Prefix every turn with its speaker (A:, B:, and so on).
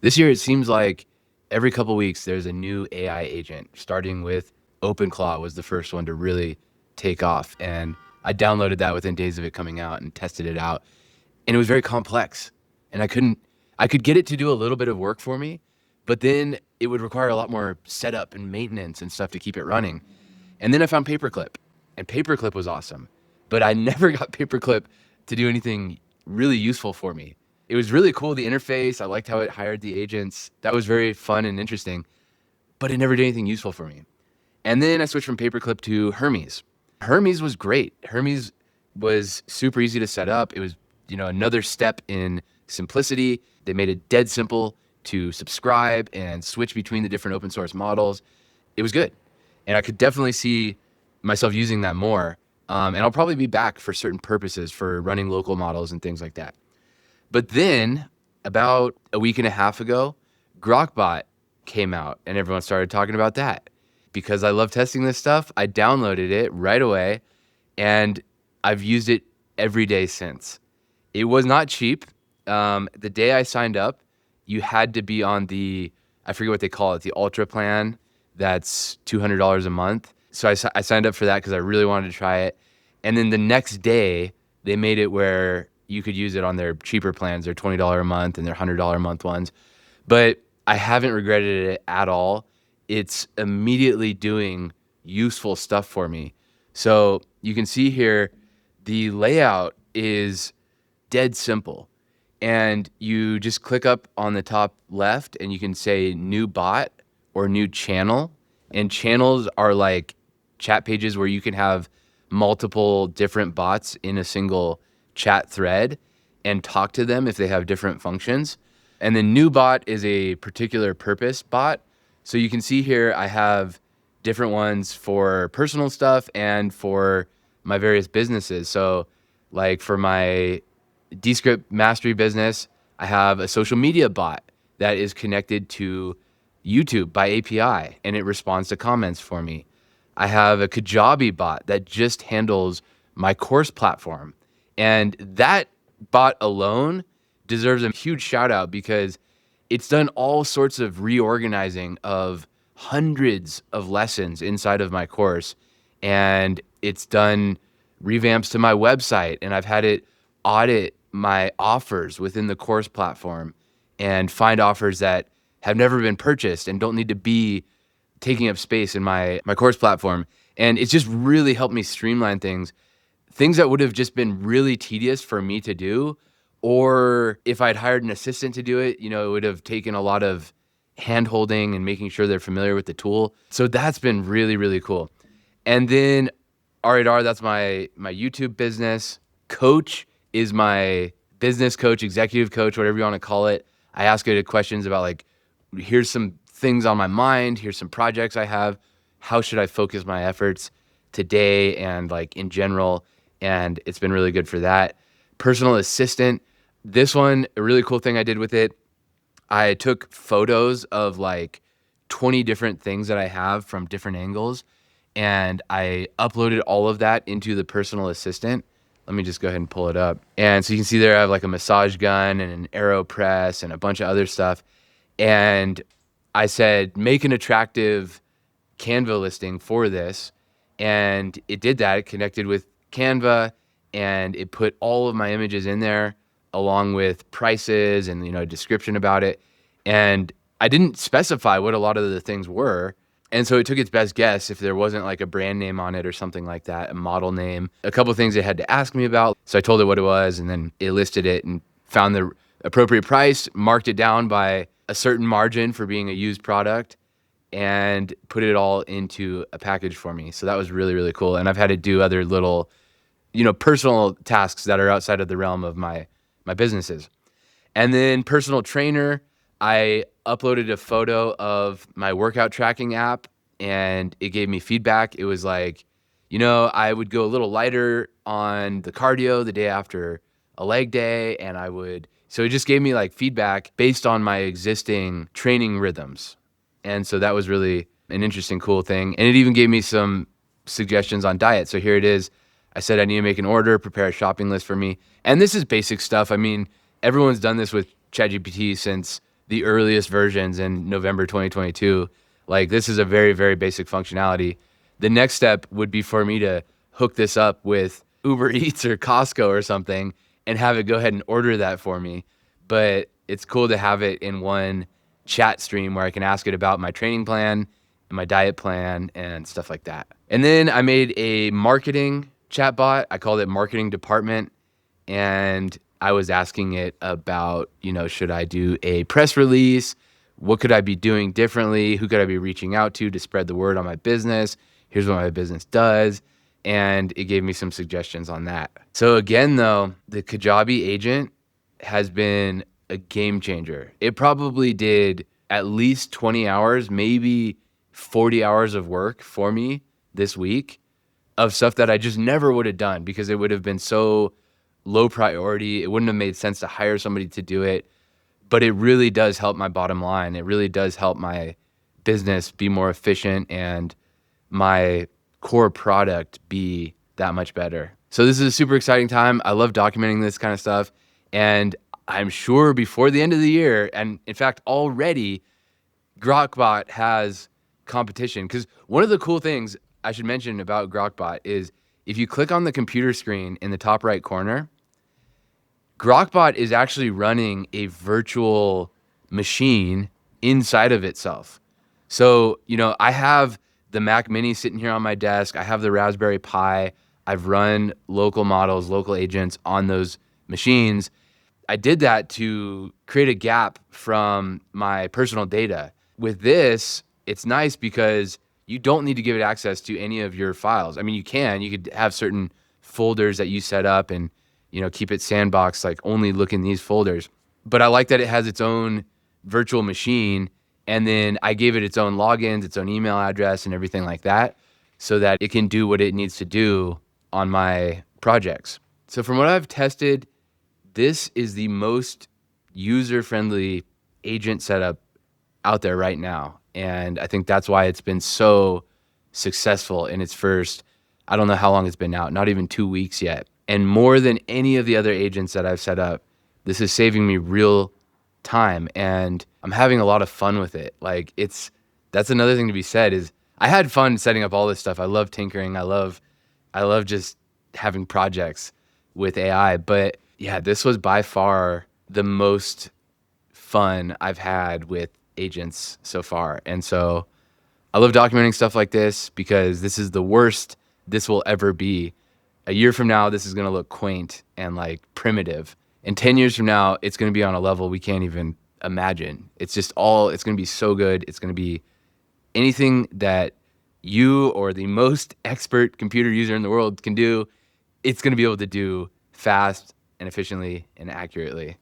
A: This year, it seems like every couple weeks there's a new AI agent, starting with OpenClaw was the first one to really take off. And I downloaded that within days of it coming out and tested it out. And it was very complex. And I could get it to do a little bit of work for me, but then it would require a lot more setup and maintenance and stuff to keep it running. And then I found Paperclip, and Paperclip was awesome, but I never got Paperclip to do anything really useful for me. It was really cool, the interface. I liked how it hired the agents. That was very fun and interesting, but it never did anything useful for me. And then I switched from Paperclip to Hermes. Hermes was great. Hermes was super easy to set up. It was, another step in simplicity. They made it dead simple to subscribe and switch between the different open source models. It was good. And I could definitely see myself using that more. And I'll probably be back for certain purposes for running local models and things like that. But then about a week and a half ago, Grok Bot came out and everyone started talking about that. Because I love testing this stuff, I downloaded it right away and I've used it every day since. It was not cheap. The day I signed up, you had to be on I forget what they call it, the Ultra plan. That's $200 a month. So I signed up for that because I really wanted to try it. And then the next day, they made it where you could use it on their cheaper plans, their $20 a month and their $100 a month ones. But I haven't regretted it at all. It's immediately doing useful stuff for me. So you can see here, the layout is dead simple. And you just click up on the top left and you can say new bot or new channel. And channels are like chat pages where you can have multiple different bots in a single chat thread and talk to them if they have different functions. And the new bot is a particular purpose bot. So you can see here, I have different ones for personal stuff and for my various businesses. So like for my Descript mastery business, I have a social media bot that is connected to YouTube by API and it responds to comments for me. I have a Kajabi bot that just handles my course platform. And that bot alone deserves a huge shout out because it's done all sorts of reorganizing of hundreds of lessons inside of my course. And it's done revamps to my website. And I've had it audit my offers within the course platform and find offers that have never been purchased and don't need to be taking up space in my course platform. And it's just really helped me streamline things that would have just been really tedious for me to do. Or if I'd hired an assistant to do it, it would have taken a lot of hand holding and making sure they're familiar with the tool. So that's been really, really cool. And then R8R, that's my YouTube business. Coach is my business coach, executive coach, whatever you want to call it. I ask it questions about like, here's some things on my mind. Here's some projects I have. How should I focus my efforts today and like in general? And it's been really good for that. Personal assistant. This one, a really cool thing I did with it, I took photos of like 20 different things that I have from different angles. And I uploaded all of that into the personal assistant. Let me just go ahead and pull it up. And so you can see there I have like a massage gun and an AeroPress and a bunch of other stuff. And I said, make an attractive Canva listing for this. And it did that. It connected with Canva and it put all of my images in there along with prices and, a description about it. And I didn't specify what a lot of the things were. And so it took its best guess if there wasn't like a brand name on it or something like that, a model name, a couple of things it had to ask me about. So I told it what it was and then it listed it and found the appropriate price, marked it down by a certain margin for being a used product and put it all into a package for me. So that was really, really cool. And I've had to do other little, personal tasks that are outside of the realm of my businesses. And then personal trainer, I uploaded a photo of my workout tracking app and it gave me feedback. It was like, I would go a little lighter on the cardio the day after a leg day so it just gave me like feedback based on my existing training rhythms. And so that was really an interesting, cool thing. And it even gave me some suggestions on diet. So here it is. I said I need to make an order, prepare a shopping list for me. And this is basic stuff. I mean, everyone's done this with ChatGPT since the earliest versions in November 2022. Like, this is a very, very basic functionality. The next step would be for me to hook this up with Uber Eats or Costco or something and have it go ahead and order that for me. But it's cool to have it in one chat stream where I can ask it about my training plan and my diet plan and stuff like that. And then I made a marketing chatbot. I called it Marketing Department. And I was asking it about, should I do a press release? What could I be doing differently? Who could I be reaching out to spread the word on my business? Here's what my business does. And it gave me some suggestions on that. So again, though, the Kajabi agent has been a game changer. It probably did at least 20 hours, maybe 40 hours of work for me this week of stuff that I just never would have done because it would have been so low priority. It wouldn't have made sense to hire somebody to do it, but it really does help my bottom line. It really does help my business be more efficient and my core product be that much better. So this is a super exciting time. I love documenting this kind of stuff. And I'm sure before the end of the year, and in fact, already Grok Bot has competition. Because one of the cool things I should mention about Grok Bot is if you click on the computer screen in the top right corner, Grok Bot is actually running a virtual machine inside of itself. So, I have the Mac Mini sitting here on my desk. I have the Raspberry Pi. I've run local models, local agents on those machines. I did that to create a gap from my personal data. With this, it's nice because you don't need to give it access to any of your files. I mean, you could have certain folders that you set up and, keep it sandboxed, like only look in these folders. But I like that it has its own virtual machine. And then I gave it its own logins, its own email address and everything like that so that it can do what it needs to do on my projects. So from what I've tested, this is the most user-friendly agent setup out there right now. And I think that's why it's been so successful in its first, I don't know how long it's been out, not even 2 weeks yet. And more than any of the other agents that I've set up, this is saving me real time. And I'm having a lot of fun with it. Like that's another thing to be said is I had fun setting up all this stuff. I love tinkering. I love just having projects with AI. But yeah, this was by far the most fun I've had with agents so far. And so I love documenting stuff like this because this is the worst this will ever be. A year from now, this is going to look quaint and like primitive. And 10 years from now, it's going to be on a level we can't even imagine. It's going to be so good. It's going to be anything that you or the most expert computer user in the world can do. It's going to be able to do fast and efficiently and accurately.